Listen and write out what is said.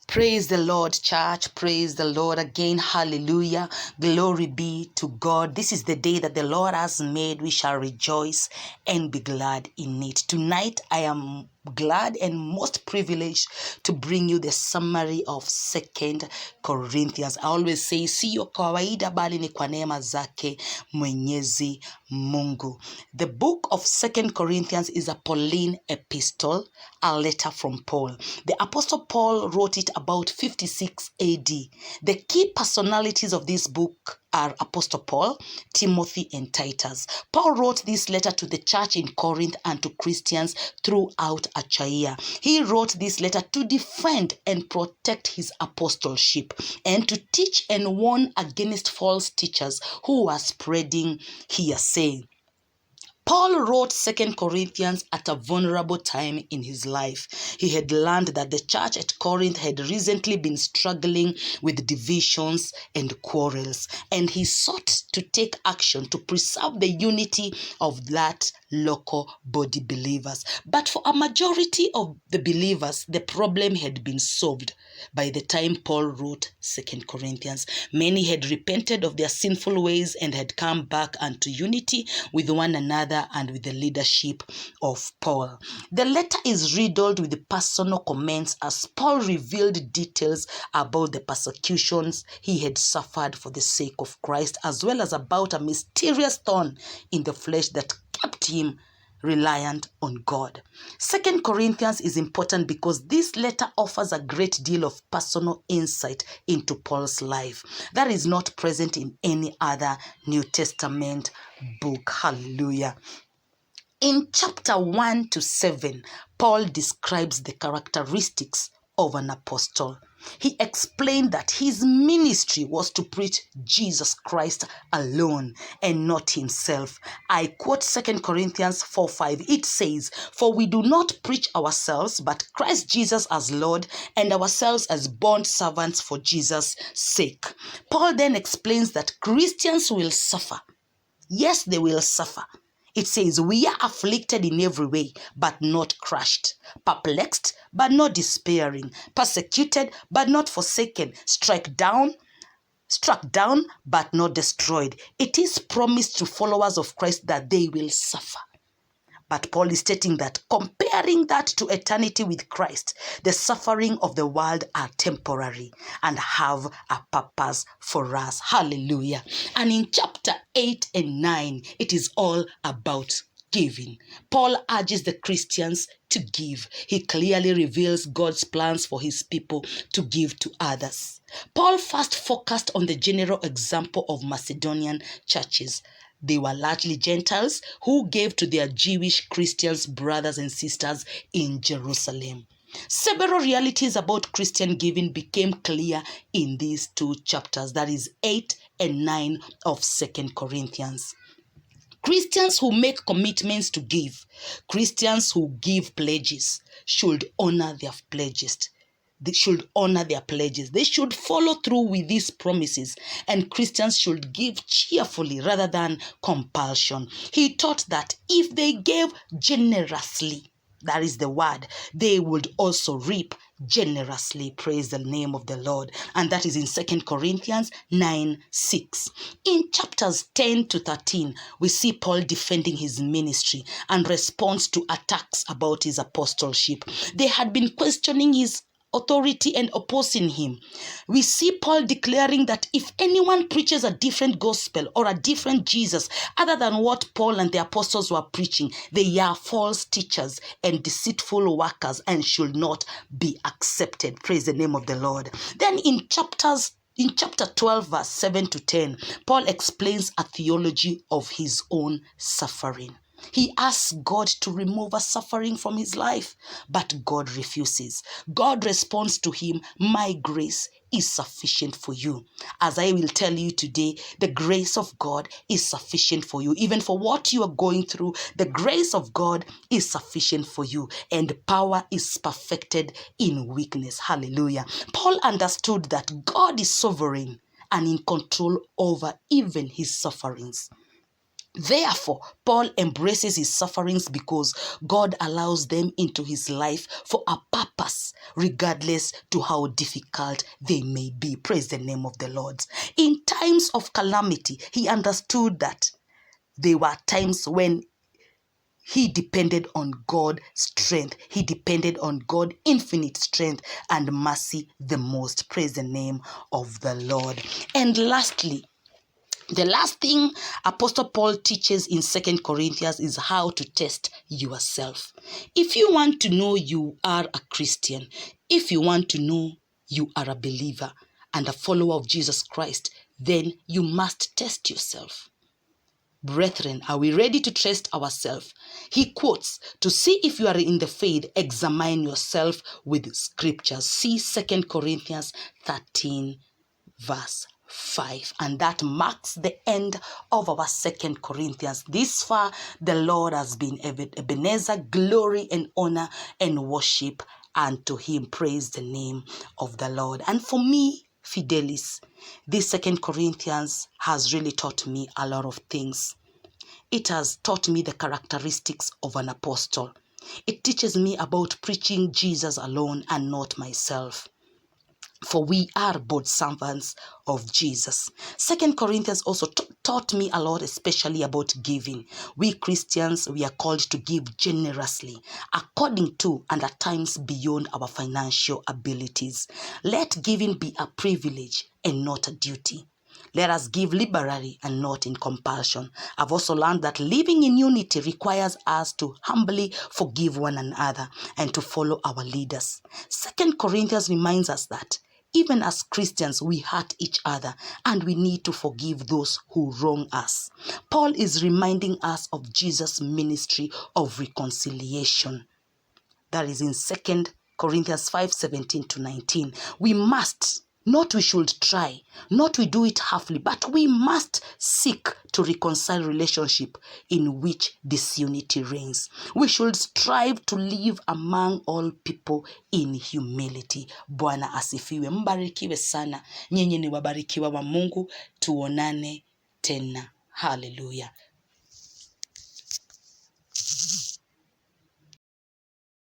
Praise the Lord, church. Praise the Lord again. Hallelujah. Glory be to God. This is the day that the Lord has made. We shall rejoice and be glad in it. Tonight, I am glad and most privileged to bring you the summary of 2 Corinthians. I always say, siyo kawaida bali ni kwa neema zake Mwenyezi Mungu. The book of 2 Corinthians is a Pauline epistle, a letter from Paul. The Apostle Paul wrote it about 56 AD. The key personalities of this book are Apostle Paul, Timothy, and Titus. Paul wrote this letter to the church in Corinth and to Christians throughout Achaia. He wrote this letter to defend and protect his apostleship and to teach and warn against false teachers who were spreading hearsay. Paul wrote 2 Corinthians at a vulnerable time in his life. He had learned that the church at Corinth had recently been struggling with divisions and quarrels, and he sought to take action to preserve the unity of that local body believers. But for a majority of the believers, the problem had been solved by the time Paul wrote 2 Corinthians. Many had repented of their sinful ways and had come back unto unity with one another and with the leadership of Paul. The letter is riddled with personal comments as Paul revealed details about the persecutions he had suffered for the sake of Christ, as well as about a mysterious thorn in the flesh that kept him reliant on God. 2 Corinthians is important because this letter offers a great deal of personal insight into Paul's life that is not present in any other New Testament book. Hallelujah. In chapter 1 to 7, Paul describes the characteristics of an apostle. He explained that his ministry was to preach Jesus Christ alone and not himself. I quote 2 Corinthians 4:5. It says, "For we do not preach ourselves, but Christ Jesus as Lord, and ourselves as bond servants for Jesus' sake." Paul then explains that Christians will suffer. Yes, they will suffer. It says, "We are afflicted in every way, but not crushed, perplexed, but not despairing, persecuted, but not forsaken, struck down, but not destroyed." It is promised to followers of Christ that they will suffer. But Paul is stating that, comparing that to eternity with Christ, the suffering of the world are temporary and have a purpose for us. Hallelujah. And in chapter 8 and 9, it is all about giving. Paul urges the Christians to give. He clearly reveals God's plans for his people to give to others. Paul first focused on the general example of Macedonian churches. They were largely Gentiles who gave to their Jewish Christians brothers and sisters in Jerusalem. Several realities about Christian giving became clear in these two chapters, that is 8 and 9 of 2 Corinthians. Christians who make commitments to give, Christians who give pledges, should honor their pledges. They should honor their pledges. They should follow through with these promises, and Christians should give cheerfully rather than compulsion. He taught that if they gave generously, that is the word, they would also reap generously. Praise the name of the Lord. And that is in 2 Corinthians 9:6. In chapters 10 to 13, we see Paul defending his ministry and response to attacks about his apostleship. They had been questioning his authority and opposing him. We see Paul declaring that if anyone preaches a different gospel or a different Jesus other than what Paul and the apostles were preaching, they are false teachers and deceitful workers and should not be accepted. Praise the name of the Lord. Then in chapter 12, verse 7 to 10, Paul explains a theology of his own suffering. He asks God to remove a suffering from his life, but God refuses. God responds to him, "My grace is sufficient for you." As I will tell you today, the grace of God is sufficient for you. Even for what you are going through, the grace of God is sufficient for you, and power is perfected in weakness. Hallelujah. Paul understood that God is sovereign and in control over even his sufferings. Therefore, Paul embraces his sufferings because God allows them into his life for a purpose, regardless to how difficult they may be. Praise the name of the Lord. In times of calamity, he understood that there were times when he depended on God's strength. He depended on God's infinite strength and mercy the most. Praise the name of the Lord. And lastly, the last thing Apostle Paul teaches in 2 Corinthians is how to test yourself. If you want to know you are a Christian, if you want to know you are a believer and a follower of Jesus Christ, then you must test yourself. Brethren, are we ready to test ourselves? He quotes, to see if you are in the faith, examine yourself with scriptures. See 2 Corinthians 13 verse 5, and that marks the end of our 2 Corinthians. This far, the Lord has been Ebenezer. Glory and honor and worship unto him. Praise the name of the Lord. And for me, Fidelis, this 2 Corinthians has really taught me a lot of things. It has taught me the characteristics of an apostle. It teaches me about preaching Jesus alone and not myself. For we are both servants of Jesus. 2 Corinthians also taught me a lot, especially about giving. We Christians, we are called to give generously, according to and at times beyond our financial abilities. Let giving be a privilege and not a duty. Let us give liberally and not in compulsion. I've also learned that living in unity requires us to humbly forgive one another and to follow our leaders. 2 Corinthians reminds us that even as Christians, we hurt each other and we need to forgive those who wrong us. Paul is reminding us of Jesus' ministry of reconciliation. That is in 2 Corinthians 5:17 to 19. We must, not we should try, not we do it halfly, but we must seek to reconcile relationship in which disunity reigns. We should strive to live among all people in humility. Bwana asifiwe. Mbarikiwe sana. Nyinyi ni wabarikiwa wa Mungu. Tuonane tena. Hallelujah.